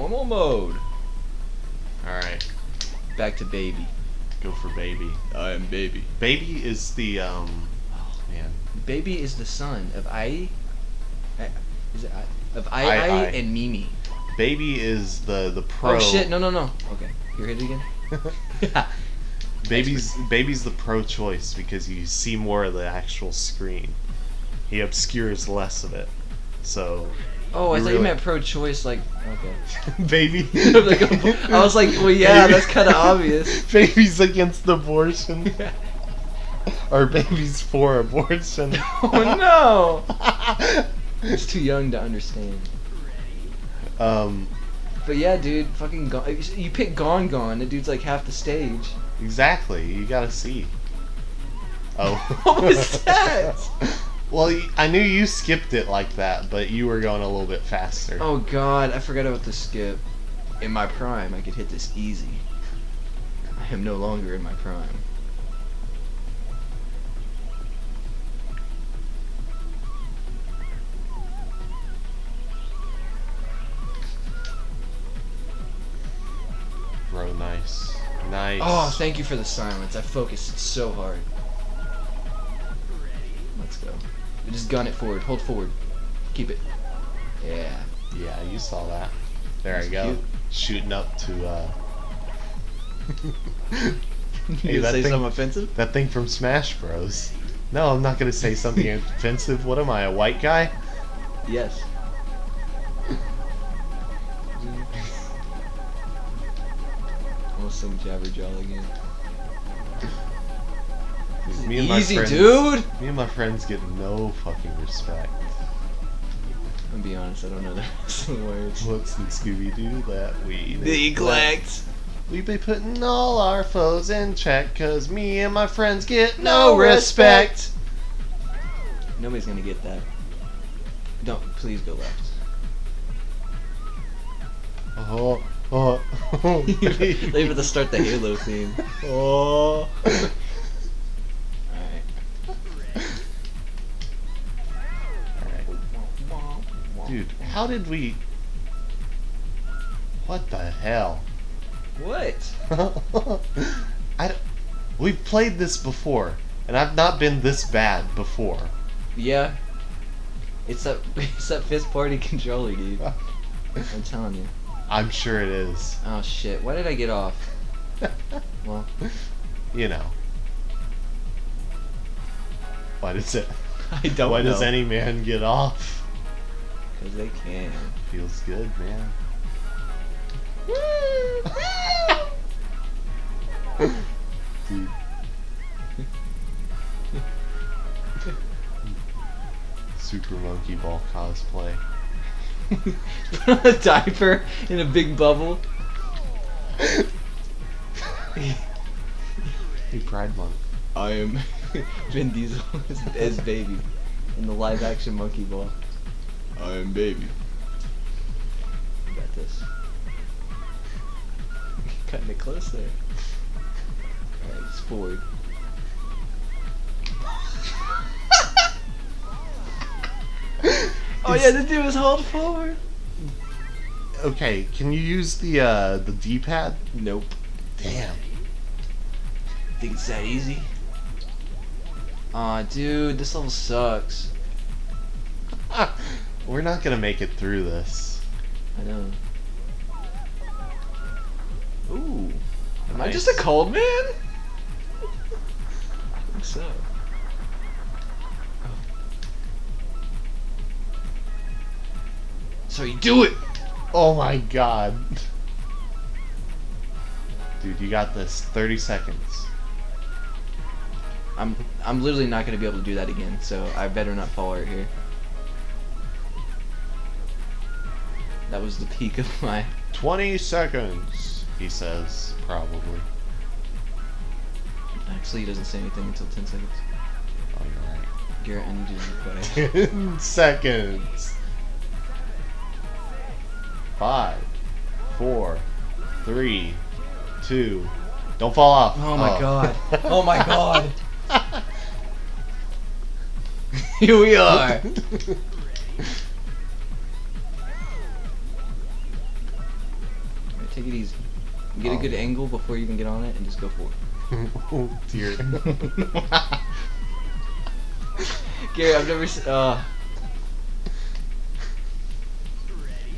Normal mode. Alright. Back to baby. Go for baby. I am baby. Baby is the, oh man. Baby is the son of Is it of I and Mimi. Baby is the pro. Oh shit! No. Okay, you hit it again. Baby's the pro choice because you see more of the actual screen. He obscures less of it. So. Oh, I thought you meant pro choice, like okay. Baby. I was like, well, yeah, that's kind of obvious. Baby's against abortion. Or baby's for abortion. Oh no! It's too young to understand. But yeah, dude, fucking you pick Gone. The dude's like half the stage. Exactly. You gotta see. Oh. What was that? Well, I knew you skipped it like that, but you were going a little bit faster. Oh god, I forgot about the skip. In my prime, I could hit this easy. I am no longer in my prime. Bro, nice. Nice. Oh, thank you for the silence. I focused so hard. Let's go. Just gun it forward. Hold forward. Keep it. Yeah. Yeah, you saw that. There I go. Cute. Shooting up to, You say something offensive? That thing from Smash Bros. No, I'm not gonna say something offensive. What am I, a white guy? Yes. Almost some Jabberjaw again. Me and my Easy, friends, dude! Me and my friends get no fucking respect. I'm gonna be honest, I don't know the rest of the words. What's in Scooby-Doo that we Neglect? We be putting all our foes in check, cause me and my friends get no respect. Nobody's gonna get that. Don't, please go left. Oh. They have to start the Halo theme. Oh. Dude, how did we... What the hell? What? We've played this before, and I've not been this bad before. Yeah. It's that fifth party controller, dude. I'm telling you. I'm sure it is. Oh shit, why did I get off? Well. You know. Why does it... I don't know. Why does any man get off? Because they can. Feels good, man. Dude. Super Monkey Ball cosplay. Put on a diaper in a big bubble. Hey, Pride Month. I am Vin Diesel as Baby in the live action Monkey Ball. I am Baby. I got this. Cutting it close there. Alright, it's forward. Oh yeah, the dude was hold forward. Okay, can you use the D-pad? Nope. Damn. Think it's that easy? Aw, dude, this level sucks. We're not gonna make it through this. I know. Ooh. Am I Nice. just a cold man? I think so. Oh. So you do it! Oh my god. Dude, you got this. 30 seconds. I'm literally not gonna be able to do that again, so I better not fall right here. That was the peak of my... 20 seconds, he says, probably. Actually, he doesn't say anything until 10 seconds. Oh, you're right. Garrett, I need you to be quiet. 10 seconds. 5, 4, 3, 2. Don't fall off. Oh my god. Oh my god. Here we are. Take it easy. Get a good angle before you even get on it, and just go for it. Oh dear. Gary, I've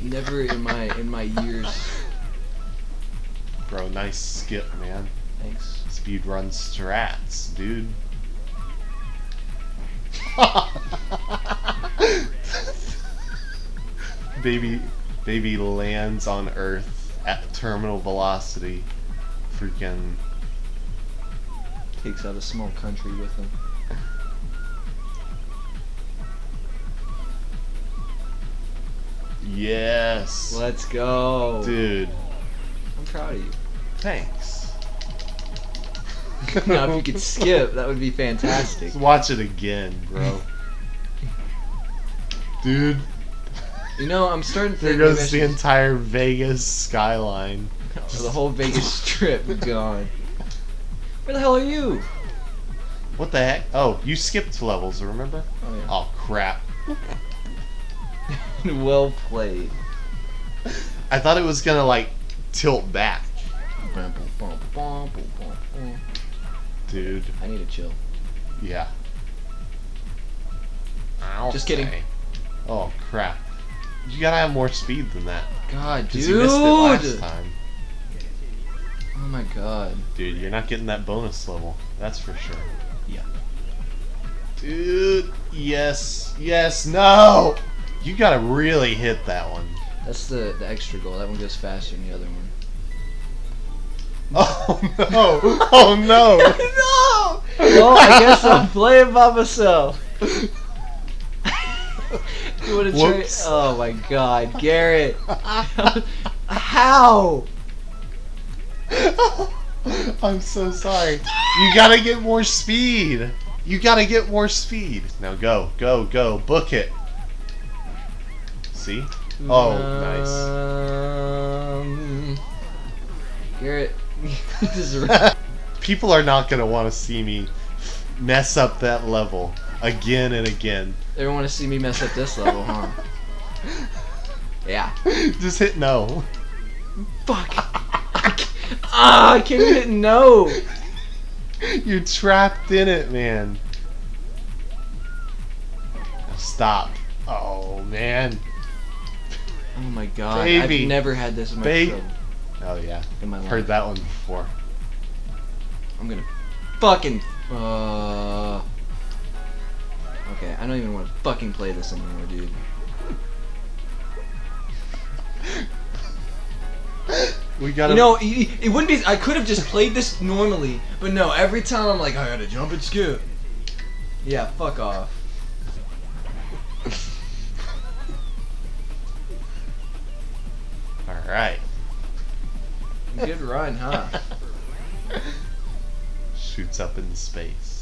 never in my years. Bro, nice skip, man. Thanks. Speed run strats, dude. Baby lands on Earth at terminal velocity. Freaking Takes out a small country with him. yes. Let's go. Dude. I'm proud of you. Thanks. Now, if you could skip, that would be fantastic. Let's watch it again, bro. Dude. You know, I'm starting to There think goes the entire Vegas skyline. the whole Vegas Strip gone. Where the hell are you? What the heck? Oh, you skipped levels, remember? Oh, yeah. Oh, crap. Well played. I thought it was gonna, like, tilt back. Dude. I need to chill. Yeah. Just kidding. Okay. Oh, crap. You gotta have more speed than that. God, dude. You missed it last time. Oh my god. Dude, you're not getting that bonus level. That's for sure. Yeah. Dude. Yes. Yes. No! You gotta really hit that one. That's the extra goal. That one goes faster than the other one. Oh no! Oh no! No! Well, I guess I'm playing by myself. You wanna try? Whoops. Oh my god, Garrett! How? I'm so sorry. You gotta get more speed. You gotta get more speed. Now go, go, go. Book it. See? Oh, nice. Garrett, this is right. People are not gonna want to see me mess up that level again and again. They don't want to see me mess up this level, huh? Yeah. Just hit no. Fuck. I can't hit no. You're trapped in it, man. Now stop. Oh, man. Oh my god. Baby. I've never had this much Baby. trouble Oh, yeah. in my life. Heard that one before. I'm gonna fucking. Okay, I don't even want to fucking play this anymore, dude. We gotta. You know, it wouldn't be. I could have just played this normally, but no. Every time I'm like, I gotta jump and skip. Yeah, fuck off. All right. Good run, huh? Shoots up into space.